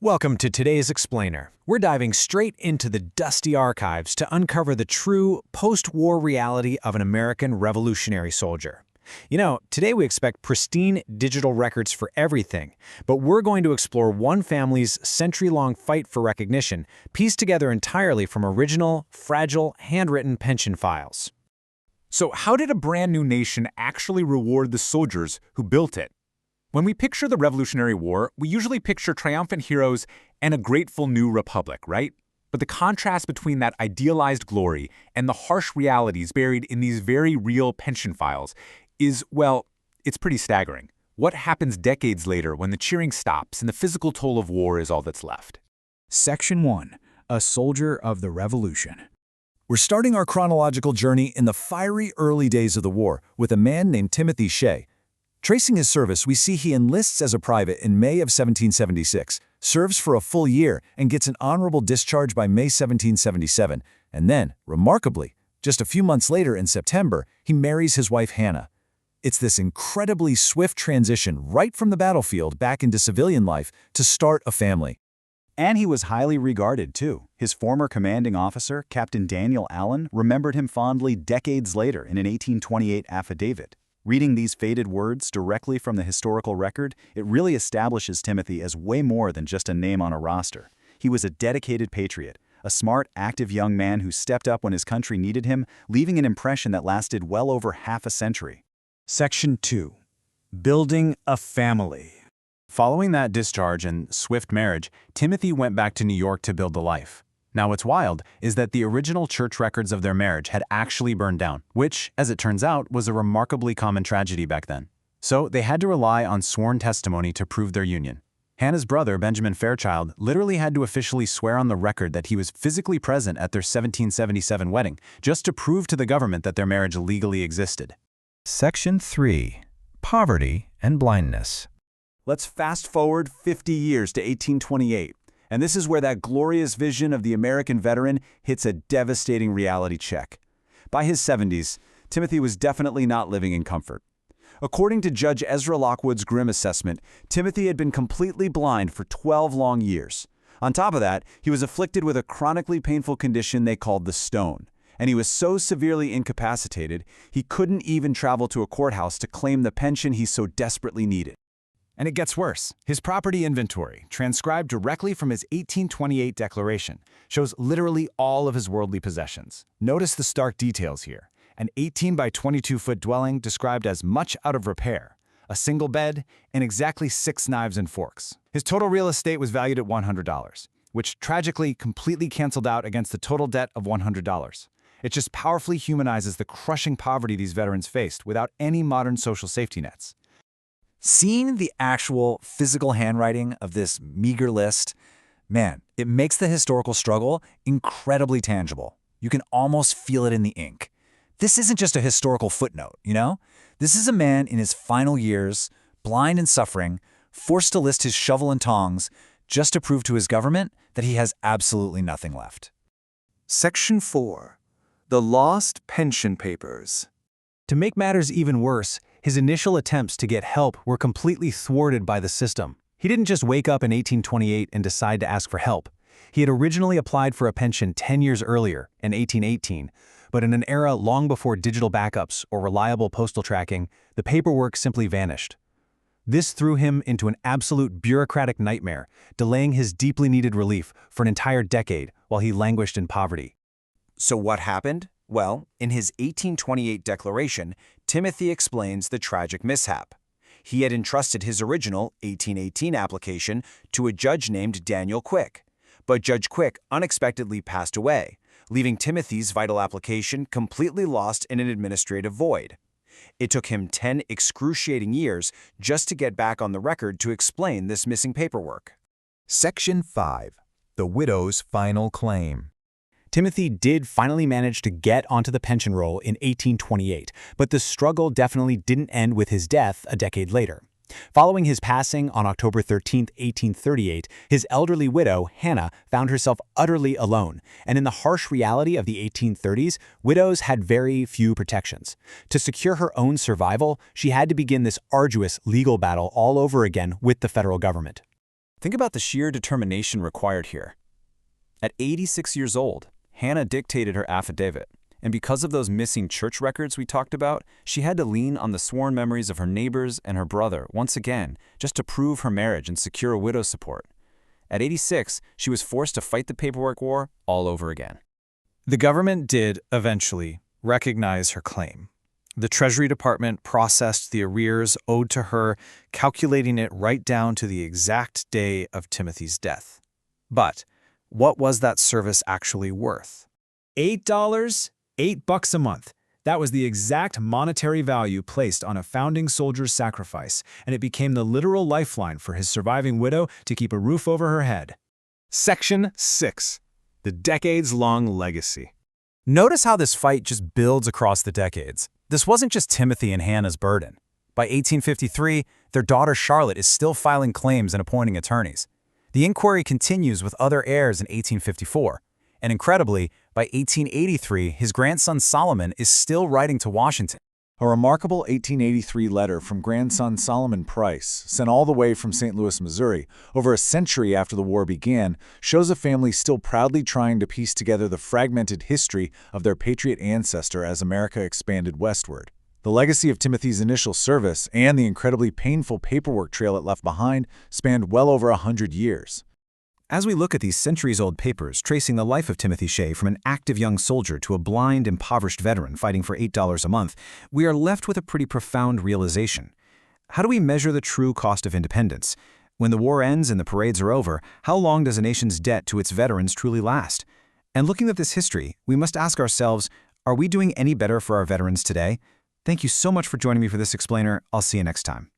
Welcome to today's Explainer. We're diving straight into the dusty archives to uncover the true post-war reality of an American revolutionary soldier. Today we expect pristine digital records for everything, but we're going to explore one family's century-long fight for recognition, pieced together entirely from original, fragile, handwritten pension files. So how did a brand new nation actually reward the soldiers who built it? When we picture the Revolutionary War, we usually picture triumphant heroes and a grateful new republic, right? But the contrast between that idealized glory and the harsh realities buried in these very real pension files is, well, it's pretty staggering. What happens decades later when the cheering stops and the physical toll of war is all that's left? Section 1. A Soldier of the Revolution. We're starting our chronological journey in the fiery early days of the war with a man named Timothy Shea. Tracing his service, we see he enlists as a private in May of 1776, serves for a full year, and gets an honorable discharge by May 1777, and then, remarkably, just a few months later in September, he marries his wife Hannah. It's this incredibly swift transition right from the battlefield back into civilian life to start a family. And he was highly regarded, too. His former commanding officer, Captain Daniel Allen, remembered him fondly decades later in an 1828 affidavit. Reading these faded words directly from the historical record, it really establishes Timothy as way more than just a name on a roster. He was a dedicated patriot, a smart, active young man who stepped up when his country needed him, leaving an impression that lasted well over half a century. Section 2. Building a Family. Following that discharge and swift marriage, Timothy went back to New York to build a life. Now what's wild is that the original church records of their marriage had actually burned down, which, as it turns out, was a remarkably common tragedy back then. So they had to rely on sworn testimony to prove their union. Hannah's brother, Benjamin Fairchild, literally had to officially swear on the record that he was physically present at their 1777 wedding, just to prove to the government that their marriage legally existed. Section 3. Poverty and Blindness. Let's fast forward 50 years to 1828. And this is where that glorious vision of the American veteran hits a devastating reality check. By his 70s, Timothy was definitely not living in comfort. According to Judge Ezra Lockwood's grim assessment, Timothy had been completely blind for 12 long years. On top of that, he was afflicted with a chronically painful condition they called the stone. And he was so severely incapacitated, he couldn't even travel to a courthouse to claim the pension he so desperately needed. And it gets worse. His property inventory, transcribed directly from his 1828 declaration, shows literally all of his worldly possessions. Notice the stark details here. An 18 by 22-foot dwelling described as much out of repair, a single bed, and exactly 6 knives and forks. His total real estate was valued at $100, which tragically completely canceled out against the total debt of $100. It just powerfully humanizes the crushing poverty these veterans faced without any modern social safety nets. Seeing the actual physical handwriting of this meager list, man, it makes the historical struggle incredibly tangible. You can almost feel it in the ink. This isn't just a historical footnote, This is a man in his final years, blind and suffering, forced to list his shovel and tongs just to prove to his government that he has absolutely nothing left. Section 4. The Lost Pension Papers. To make matters even worse, his initial attempts to get help were completely thwarted by the system. He didn't just wake up in 1828 and decide to ask for help. He had originally applied for a pension 10 years earlier, in 1818, but in an era long before digital backups or reliable postal tracking, the paperwork simply vanished. This threw him into an absolute bureaucratic nightmare, delaying his deeply needed relief for an entire decade while he languished in poverty. So what happened? Well, in his 1828 declaration, Timothy explains the tragic mishap. He had entrusted his original 1818 application to a judge named Daniel Quick, but Judge Quick unexpectedly passed away, leaving Timothy's vital application completely lost in an administrative void. It took him 10 excruciating years just to get back on the record to explain this missing paperwork. Section 5. The Widow's Final Claim. Timothy did finally manage to get onto the pension roll in 1828, but the struggle definitely didn't end with his death a decade later. Following his passing on October 13, 1838, his elderly widow, Hannah, found herself utterly alone, and in the harsh reality of the 1830s, widows had very few protections. To secure her own survival, she had to begin this arduous legal battle all over again with the federal government. Think about the sheer determination required here. At 86 years old, Hannah dictated her affidavit, and because of those missing church records we talked about, she had to lean on the sworn memories of her neighbors and her brother once again just to prove her marriage and secure a widow's support. At 86, she was forced to fight the paperwork war all over again. The government did, eventually, recognize her claim. The Treasury Department processed the arrears owed to her, calculating it right down to the exact day of Timothy's death. But what was that service actually worth? $8, $8 a month. That was the exact monetary value placed on a founding soldier's sacrifice, and it became the literal lifeline for his surviving widow to keep a roof over her head. Section 6. The decades-long legacy. Notice how this fight just builds across the decades. This wasn't just Timothy and Hannah's burden. By 1853, their daughter Charlotte is still filing claims and appointing attorneys. The inquiry continues with other heirs in 1854. And incredibly, by 1883, his grandson Solomon is still writing to Washington. A remarkable 1883 letter from grandson Solomon Price, sent all the way from St. Louis, Missouri, over a century after the war began, shows a family still proudly trying to piece together the fragmented history of their patriot ancestor as America expanded westward. The legacy of Timothy's initial service and the incredibly painful paperwork trail it left behind spanned well over 100 years. As we look at these centuries-old papers tracing the life of Timothy Shea from an active young soldier to a blind, impoverished veteran fighting for $8 a month, we are left with a pretty profound realization. How do we measure the true cost of independence? When the war ends and the parades are over, how long does a nation's debt to its veterans truly last? And looking at this history, we must ask ourselves, are we doing any better for our veterans today? Thank you so much for joining me for this explainer. I'll see you next time.